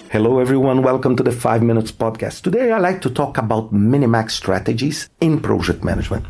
Hello everyone, welcome to the 5 Minutes Podcast. Today I like to talk about Minimax strategies in project management.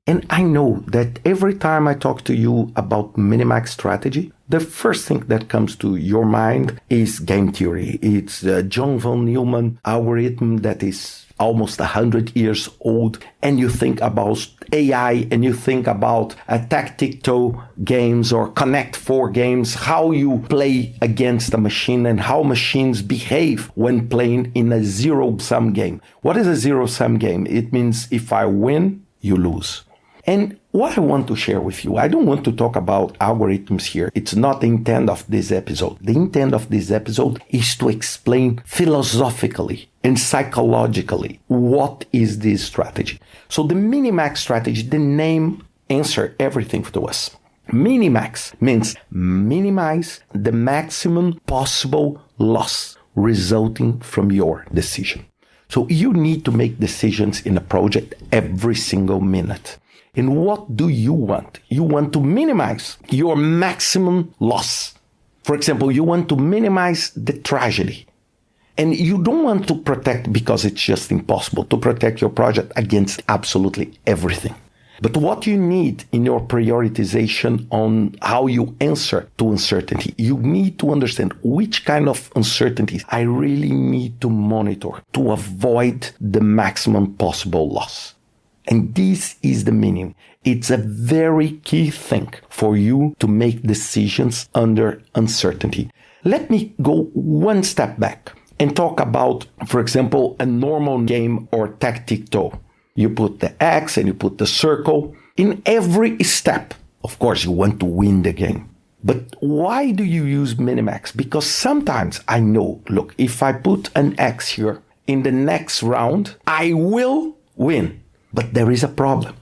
And I know that every time I talk to you about Minimax strategy, the first thing that comes to your mind is game theory. It's John von Neumann algorithm that is almost 100 years old, and you think about AI and you think about tactical games or Connect 4 games, how you play against a machine and how machines behave when playing in a zero-sum game. What is a zero-sum game? It means if I win, you lose. And what I want to share with you, I don't want to talk about algorithms here. It's not the intent of this episode. The intent of this episode is to explain philosophically and psychologically what is this strategy. So the Minimax strategy, the name answers everything to us. Minimax means minimize the maximum possible loss resulting from your decision. So you need to make decisions in a project every single minute. And what do you want? You want to minimize your maximum loss. For example, you want to minimize the tragedy. And you don't want to protect, because it's just impossible to protect your project against absolutely everything. But what you need in your prioritization on how you answer to uncertainty, you need to understand which kind of uncertainties I really need to monitor to avoid the maximum possible loss. And this is the meaning. It's a very key thing for you to make decisions under uncertainty. Let me go one step back and talk about, for example, a normal game or tic-tac-toe. You put the X and you put the circle. In every step, of course, you want to win the game. But why do you use Minimax? Because sometimes I know, look, if I put an X here in the next round, I will win. But there is a problem.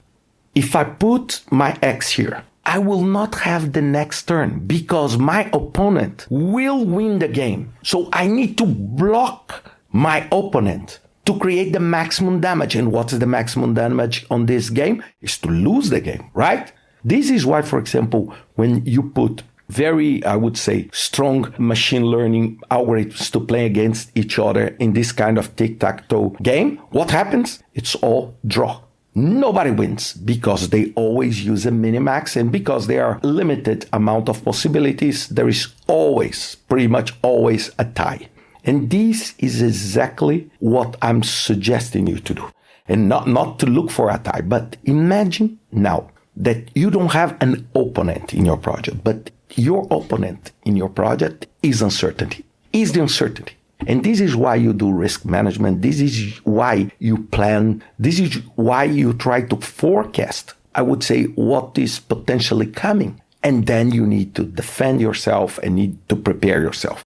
If I put my X here, I will not have the next turn because my opponent will win the game. So I need to block my opponent to create the maximum damage. And what is the maximum damage on this game? Is to lose the game, right? This is why, for example, when you put very, I would say, strong machine learning algorithms to play against each other in this kind of tic-tac-toe game, what happens? It's all draw. Nobody wins because they always use a minimax, and because there are limited amount of possibilities, there is always, pretty much always, a tie. And this is exactly what I'm suggesting you to do. And not to look for a tie, but imagine now that you don't have an opponent in your project, but your opponent in your project is uncertainty, is the uncertainty. And this is why you do risk management. This is why you plan. This is why you try to forecast, I would say, what is potentially coming. And then you need to defend yourself and need to prepare yourself.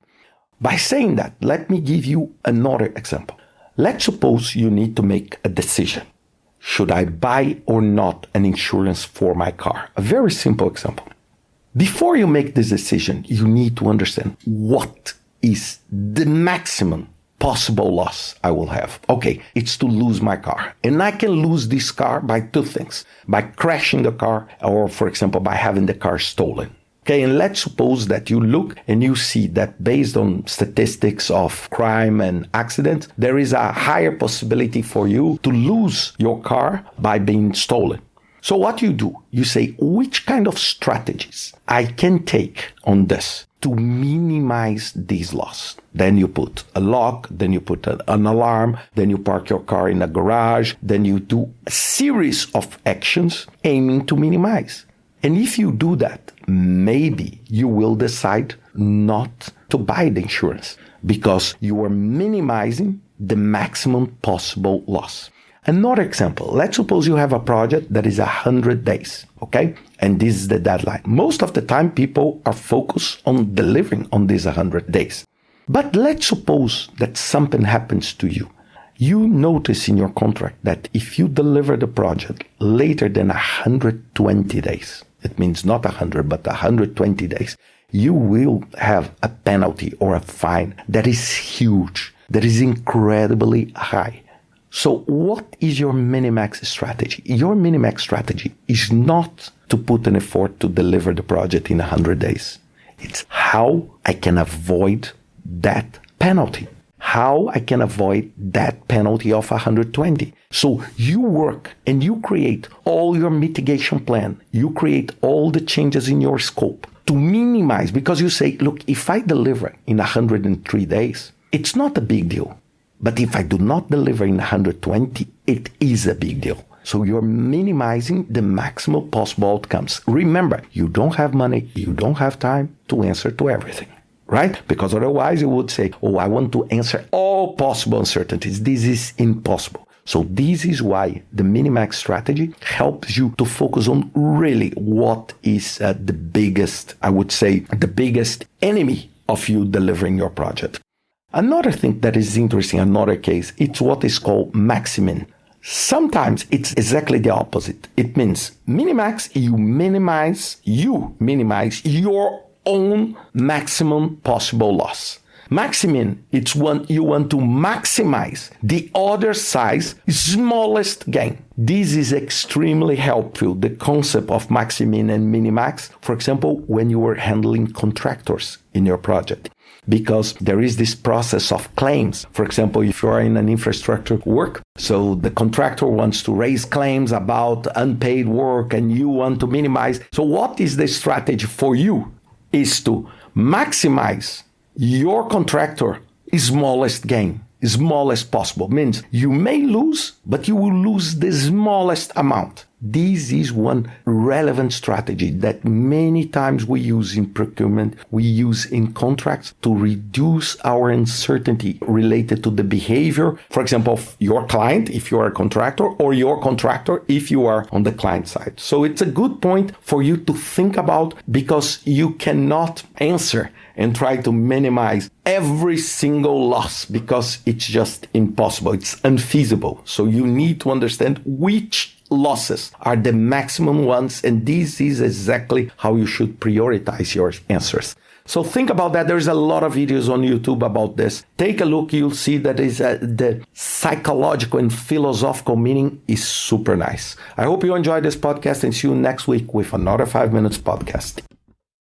By saying that, let me give you another example. Let's suppose you need to make a decision. Should I buy or not an insurance for my car? A very simple example. Before you make this decision, you need to understand what is the maximum possible loss I will have. Okay, it's to lose my car. And I can lose this car by two things. By crashing the car, or for example, by having the car stolen. Okay, and let's suppose that you look and you see that based on statistics of crime and accidents, there is a higher possibility for you to lose your car by being stolen. So what you do, you say, which kind of strategies I can take on this to minimize this loss? Then you put a lock, then you put an alarm, then you park your car in a garage, then you do a series of actions aiming to minimize. And if you do that, maybe you will decide not to buy the insurance because you are minimizing the maximum possible loss. Another example, let's suppose you have a project that is 100 days, okay? And this is the deadline. Most of the time, people are focused on delivering on these 100 days. But let's suppose that something happens to you. You notice in your contract that if you deliver the project later than 120 days, it means not 100, but 120 days, you will have a penalty or a fine that is huge, that is incredibly high. So what is your Minimax strategy? Your Minimax strategy is not to put an effort to deliver the project in 100 days. It's how I can avoid that penalty. how I can avoid that penalty of 120. So you work and you create all your mitigation plan. You create all the changes in your scope to minimize, because you say, look, if I deliver in 103 days, it's not a big deal. But if I do not deliver in 120, it is a big deal. So you're minimizing the maximum possible outcomes. Remember, you don't have money, you don't have time to answer to everything, right? Because otherwise you would say, oh, I want to answer all possible uncertainties. This is impossible. So this is why the Minimax strategy helps you to focus on really what is the biggest, I would say, the biggest enemy of you delivering your project. Another thing that is interesting, another case, it's what is called maximin. Sometimes it's exactly the opposite. It means Minimax, you minimize your own maximum possible loss. Maximin, it's when you want to maximize the other side's smallest gain. This is extremely helpful, the concept of maximin and minimax, for example, when you are handling contractors in your project. Because there is this process of claims. For example, if you are in an infrastructure work, so the contractor wants to raise claims about unpaid work and you want to minimize. So what is the strategy for you is to maximize your contractor smallest gain, smallest possible. Means you may lose, but you will lose the smallest amount. This is one relevant strategy that many times we use in procurement, we use in contracts to reduce our uncertainty related to the behavior, for example, of your client, if you are a contractor, or your contractor, if you are on the client side. So it's a good point for you to think about, because you cannot answer and try to minimize every single loss, because it's just impossible. It's unfeasible. So you need to understand which losses are the maximum ones, and this is exactly how you should prioritize your answers. So think about that. There's a lot of videos on YouTube about this. Take a look. You'll see that is the psychological and philosophical meaning is super nice. I hope you enjoyed this podcast, and see you next week with another 5 Minutes podcast.